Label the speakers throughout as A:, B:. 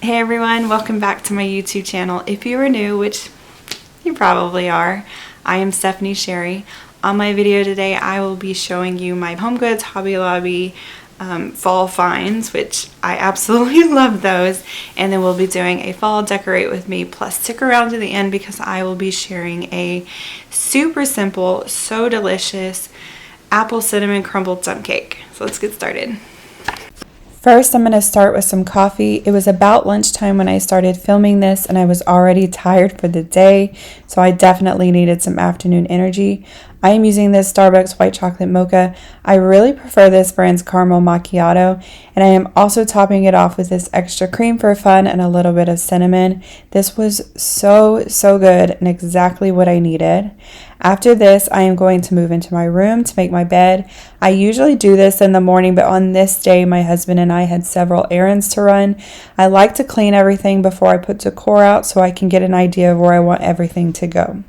A: Hey everyone, welcome back to my YouTube channel. If you are new, which you probably are, I am Stephanie Sherry. On my video today, I will be showing you my HomeGoods Hobby Lobby fall finds, which I absolutely love those. And then we'll be doing a fall decorate with me. Plus, stick around to the end because I will be sharing a super simple, so delicious apple cinnamon crumble dump cake. So let's get started. First, I'm going to start with some coffee. It was about lunchtime when I started filming this and I was already tired for the day, so I definitely needed some afternoon energy. I am using this Starbucks white chocolate mocha. I really prefer this brand's caramel macchiato, and I am also topping it off with this extra cream for fun and a little bit of cinnamon. This was so good and exactly what I needed. After this, I am going to move into my room to make my bed. I usually do this in the morning, but on this day, my husband and I had several errands to run. I like to clean everything before I put decor out so I can get an idea of where I want everything to go.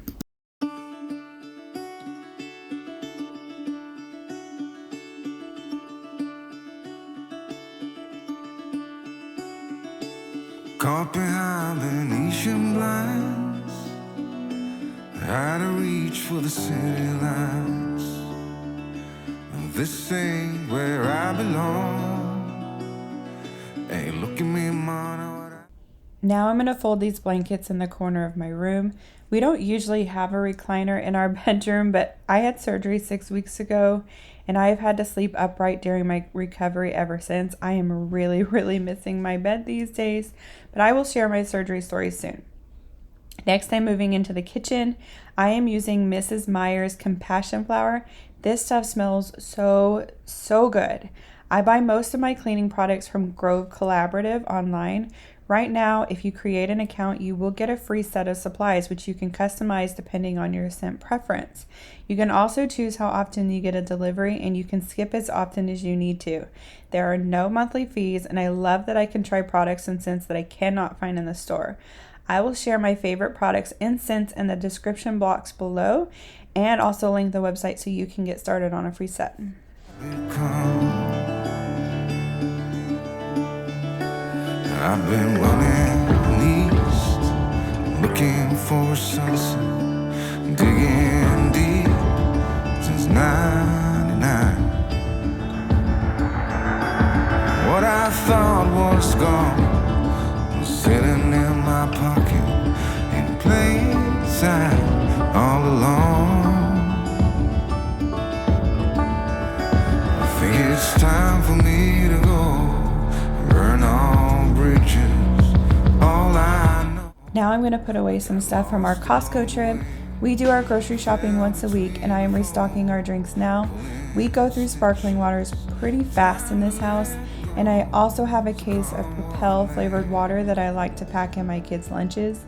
B: Caught behind Venetian blinds, had to reach for the city lights. This ain't where I belong. Hey, look at me, man.
A: Now I'm going to fold these blankets in the corner of my room. We don't usually have a recliner in our bedroom, but I had surgery 6 weeks ago and I have had to sleep upright during my recovery ever since. I am really missing my bed these days, but I will share my surgery story soon. Next, I'm moving into the kitchen. I am using Mrs. Meyer's Compassion Flour. This stuff smells so good. I buy most of my cleaning products from Grove Collaborative online. Right now, if you create an account, you will get a free set of supplies, which you can customize depending on your scent preference. You can also choose how often you get a delivery, and you can skip as often as you need to. There are no monthly fees, and I love that I can try products and scents that I cannot find in the store. I will share my favorite products and scents in the description box below, and also link the website so you can get started on a free set.
B: I've been running east, looking for a sunset, digging deep since '99. What I thought was gone was sitting in my pocket in plain sight all along. I think it's time for me to go, burn all bridges, all I know.
A: Now I'm going to put away some stuff from our Costco trip. We do our grocery shopping once a week, and I am restocking our drinks now. We go through sparkling waters pretty fast in this house, and I also have a case of Propel flavored water that I like to pack in my kids' lunches.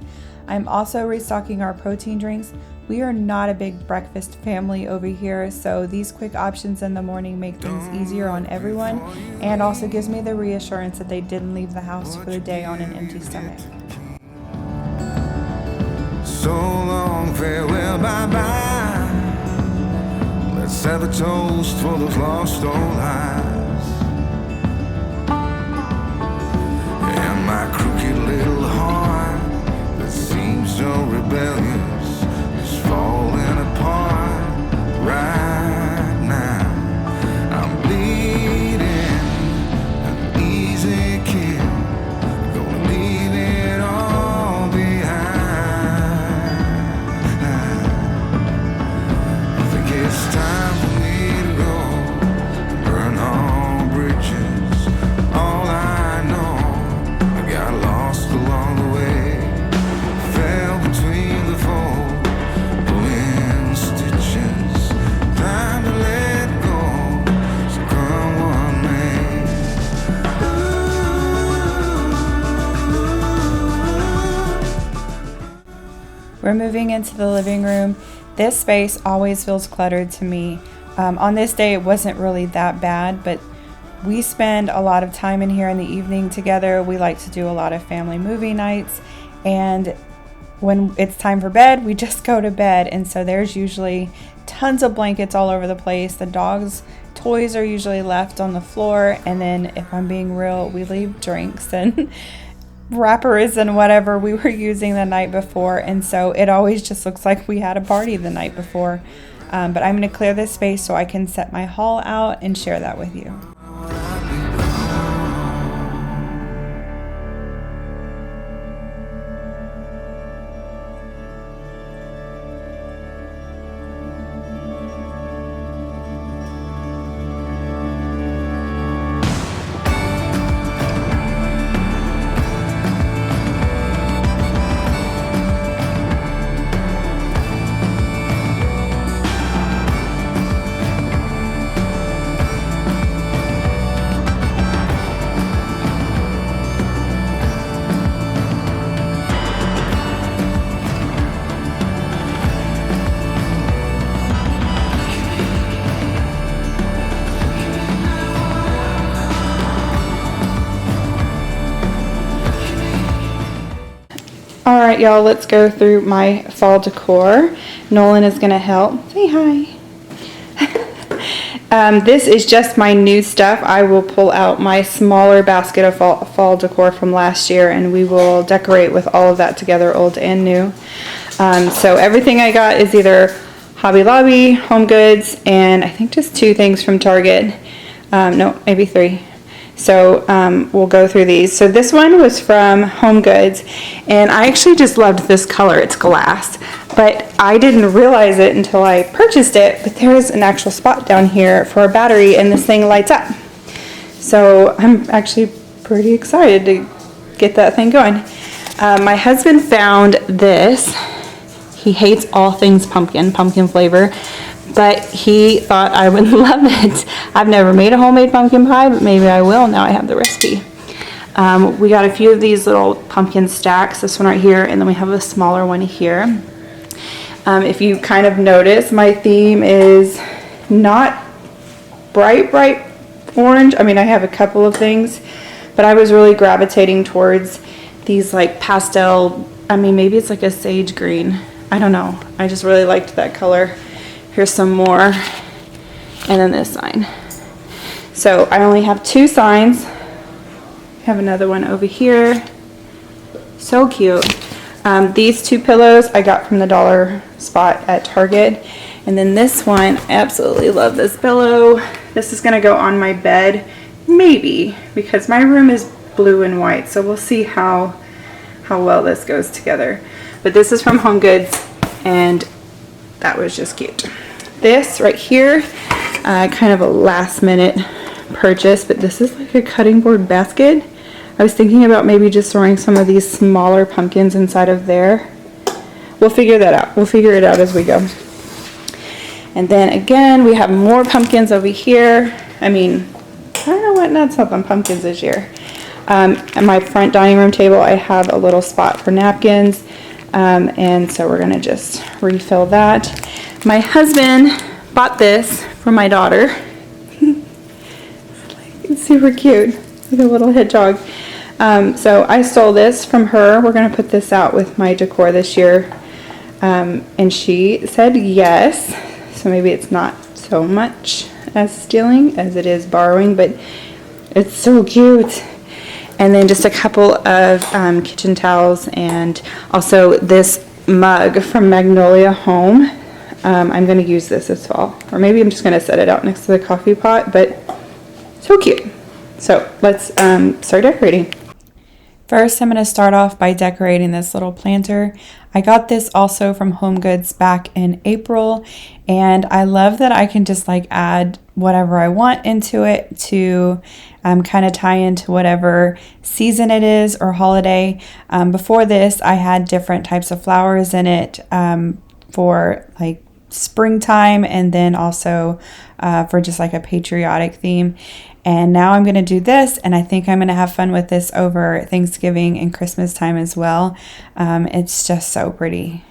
A: I'm also restocking our protein drinks. We are not a big breakfast family over here, so these quick options in the morning make things easier on everyone, and also gives me the reassurance that they didn't leave the house for the day on an empty stomach.
B: So long, farewell, bye-bye. Let's have a toast for those lost old eyes. And my crooked little heart that seems so rebellious is falling apart right now. I'm bleeding an easy kill, gonna leave it all behind. I think it's time for me to go, burn all bridges, all I know. I got lost along the way, fell between the fold, pulling stitches, time to let go, so come what may.
A: We're moving into the living room. This space always feels cluttered to me. On this day, it wasn't really that bad, but we spend a lot of time in here in the evening together. We like to do a lot of family movie nights, and when it's time for bed, we just go to bed. And so there's usually tons of blankets all over the place. The dogs' toys are usually left on the floor, and then if I'm being real, we leave drinks and wrappers and whatever we were using the night before, and so it always just looks like we had a party the night before. But I'm going to clear this space so I can set my haul out and share that with you. Alright y'all, let's go through my fall decor. Nolan is going to help. Say hi. This is just my new stuff. I will pull out my smaller basket of fall decor from last year and we will decorate with all of that together, old and new. So everything I got is either Hobby Lobby, Home Goods, and I think just 2 things from Target. No, maybe 3. So we'll go through these. So this one was from Home Goods, and I actually just loved this color. It's glass, but I didn't realize it until I purchased it, but there is an actual spot down here for a battery, and this thing lights up. So I'm actually pretty excited to get that thing going. My husband found this. He hates all things pumpkin flavor. But he thought I would love it. I've never made a homemade pumpkin pie, but maybe I will now I have the recipe. We got a few of these little pumpkin stacks, this one right here, and then we have a smaller one here. If you kind of notice, my theme is not bright orange. I mean, I have a couple of things, but I was really gravitating towards these like pastel, I mean, maybe it's like a sage green. I don't know. I just really liked that color. Here's some more, and then this sign. So I only have 2 signs. I have another one over here. So cute. These 2 pillows I got from the dollar spot at Target. And then this one, I absolutely love this pillow. This is gonna go on my bed, maybe, because my room is blue and white. So we'll see how well this goes together. But this is from Home Goods, and that was just cute. This right here, kind of a last minute purchase, but this is like a cutting board basket. I was thinking about maybe just throwing some of these smaller pumpkins inside of there. We'll figure that out. We'll figure it out as we go. And then again, we have more pumpkins over here. I mean, I don't know what nuts up on pumpkins this year. At my front dining room table, I have a little spot for napkins. And so we're gonna just refill that. My husband bought this for my daughter. It's super cute, like a little hedgehog. So I stole this from her. We're gonna put this out with my decor this year. And she said yes. So maybe it's not so much as stealing as it is borrowing, but it's so cute. And then just a couple of kitchen towels, and also this mug from Magnolia Home. I'm going to use this fall, or maybe I'm just going to set it out next to the coffee pot, but so cute. So let's start decorating. First, I'm going to start off by decorating this little planter. I got this also from Home Goods back in April, and I love that I can just like add whatever I want into it to kind of tie into whatever season it is or holiday. Before this, I had different types of flowers in it for like springtime, and then also for just like a patriotic theme. And now I'm going to do this, and I think I'm going to have fun with this over Thanksgiving and Christmas time as well. It's just so pretty.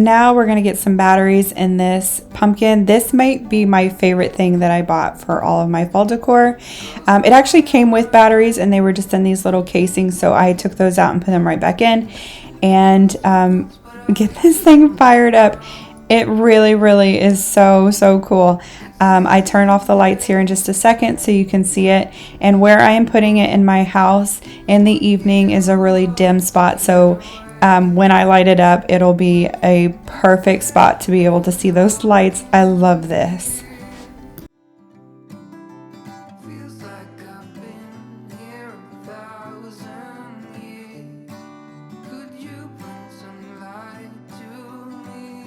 A: now we're gonna get some batteries in this pumpkin. This might be my favorite thing that I bought for all of my fall decor. It actually came with batteries and they were just in these little casings, so I took those out and put them right back in and get this thing fired up. It really is so cool. I turn off the lights here in just a second so you can see it, and where I am putting it in my house in the evening is a really dim spot, so when I light it up, it'll be a perfect spot to be able to see those lights. I love this.
B: Feels like I've been here 1,000 years. Could you bring some light to me?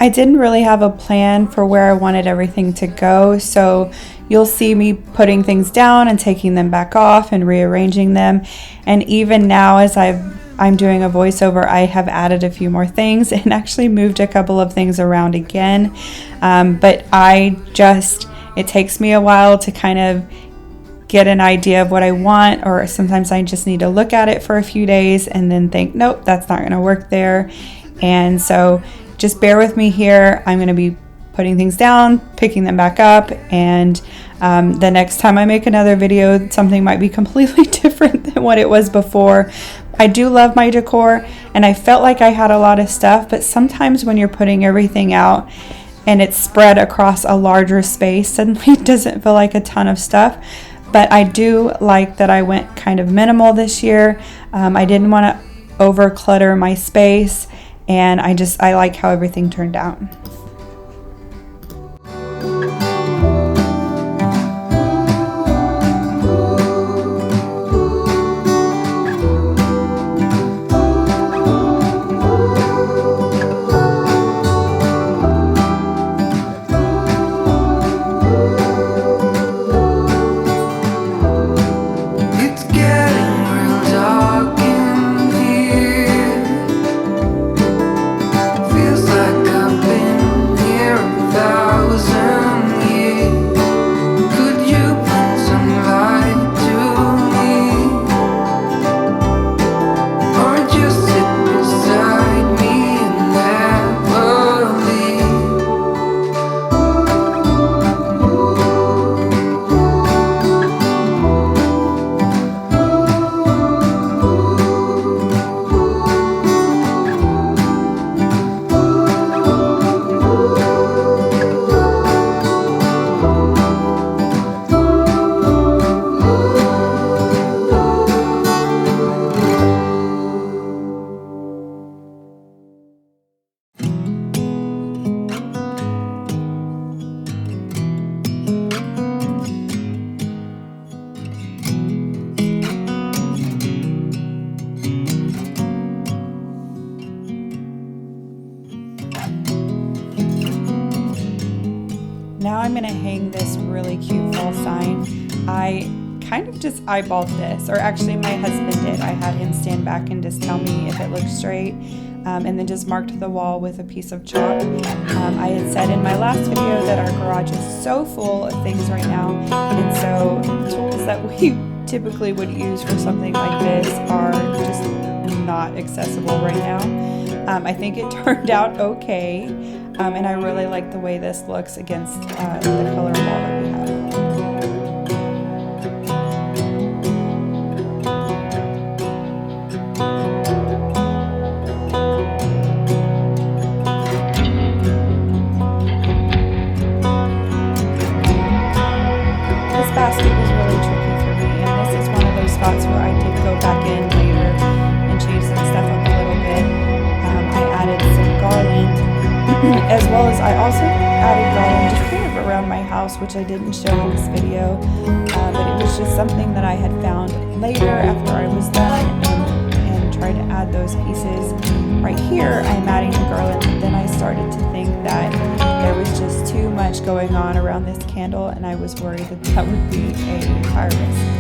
A: I didn't really have a plan for where I wanted everything to go, so you'll see me putting things down and taking them back off and rearranging them. And even now, as I'm doing a voiceover, I have added a few more things and actually moved a couple of things around again. But it takes me a while to kind of get an idea of what I want, or sometimes I just need to look at it for a few days and then think, nope, that's not going to work there. And so just bear with me here. I'm going to be putting things down, picking them back up, and the next time I make another video, something might be completely different than what it was before. I do love my decor, and I felt like I had a lot of stuff, but sometimes when you're putting everything out and it's spread across a larger space, suddenly it doesn't feel like a ton of stuff. But I do like that I went kind of minimal this year. I didn't want to over clutter my space, and I like how everything turned out.
B: It's getting real dark in here. Feels like I've been here 1,000 years. Could you bring some light to me, or just sit beside me and never leave?
A: Now I'm going to hang this really cute fall sign. I kind of just eyeballed this, or actually my husband did. I had him stand back and just tell me if it looked straight, and then just marked the wall with a piece of chalk. I had said in my last video that our garage is so full of things right now, and so tools that we typically would use for something like this are just not accessible right now. I think it turned out okay, and I really like the way this looks against the color wall that we have. This basket was really tricky for me, and this is one of those spots where I did go back in later and change some stuff up a little bit. I added some garland, as well as I also added garland just kind of around my house, which I didn't show in this video, but it was just something that I had found later after I was done, and tried to add those pieces. Right here I'm adding the garland, but then I started to think that there was just too much going on around this candle, and I was worried that that would be a fire risk.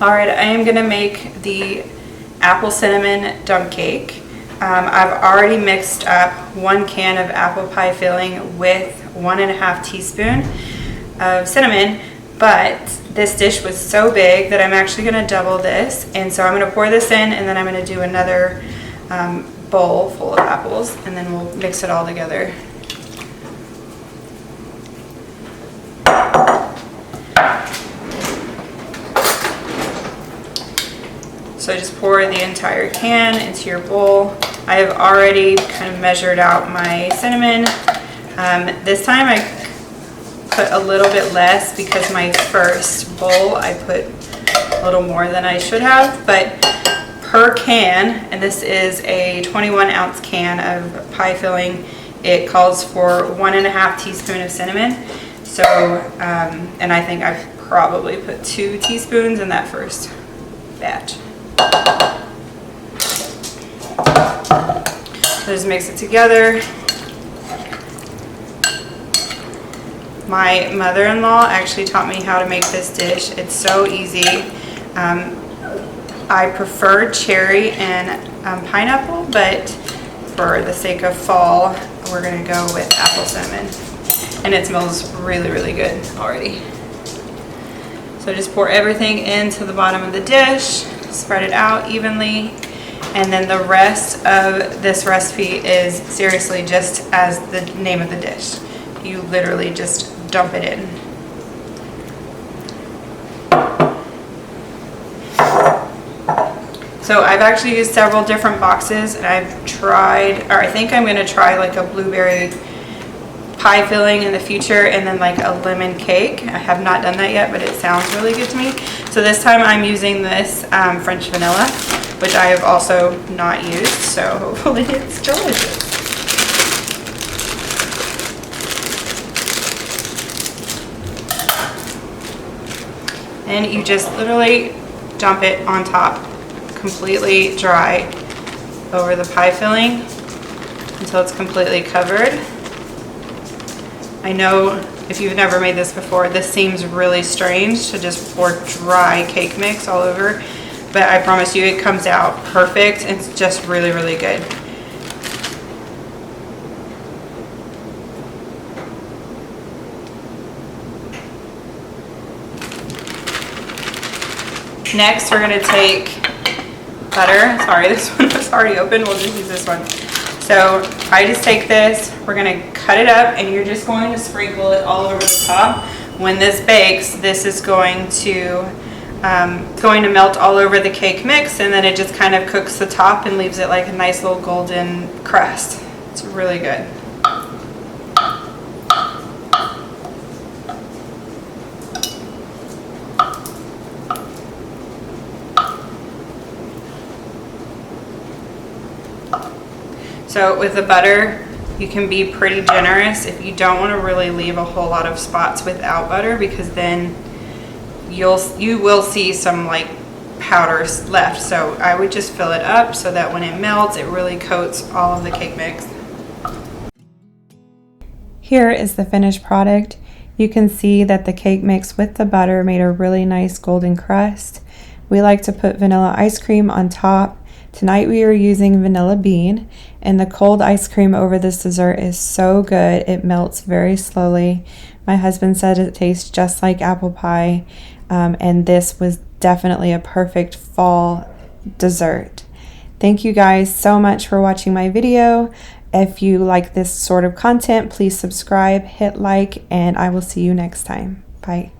A: Alright, I am going to make the apple cinnamon dump cake. I've already mixed up 1 can of apple pie filling with 1.5 teaspoons of cinnamon, but this dish was so big that I'm actually going to double this, and so I'm going to pour this in, and then I'm going to do another bowl full of apples, and then we'll mix it all together. So just pour the entire can into your bowl. I have already kind of measured out my cinnamon. This time I put a little bit less because my first bowl I put a little more than I should have, but per can, and this is a 21-ounce can of pie filling, it calls for 1.5 teaspoons of cinnamon. So, and I think I've probably put 2 teaspoons in that first batch. So just mix it together. My mother-in-law actually taught me how to make this dish. It's so easy. I prefer cherry and pineapple, but for the sake of fall, we're going to go with apple cinnamon. And it smells really, really good already. So just pour everything into the bottom of the dish, spread it out evenly, and then the rest of this recipe is seriously just as the name of the dish. You literally just dump it in. So I've actually used several different boxes, and I've tried, or I think I'm going to try like a blueberry pie filling in the future, and then like a lemon cake. I have not done that yet, but it sounds really good to me. So this time I'm using this French vanilla, which I have also not used, so hopefully it's delicious. And you just literally dump it on top, completely dry, over the pie filling until it's completely covered. I know if you've never made this before, this seems really strange to just pour dry cake mix all over, but I promise you it comes out perfect. It's just really, really good. Next, we're going to take butter. Sorry, this one was already open. We'll just use this one. So I just take this, we're going to cut it up, and you're just going to sprinkle it all over the top. When this bakes, this is going to melt all over the cake mix, and then it just kind of cooks the top and leaves it like a nice little golden crust. It's really good. So with the butter, you can be pretty generous if you don't want to really leave a whole lot of spots without butter, because then you will see some like powders left. So I would just fill it up so that when it melts, it really coats all of the cake mix. Here is the finished product. You can see that the cake mix with the butter made a really nice golden crust. We like to put vanilla ice cream on top. Tonight we are using vanilla bean, and the cold ice cream over this dessert is so good. It melts very slowly. My husband said it tastes just like apple pie, and this was definitely a perfect fall dessert. Thank you guys so much for watching my video. If you like this sort of content, please subscribe, hit like, and I will see you next time. Bye.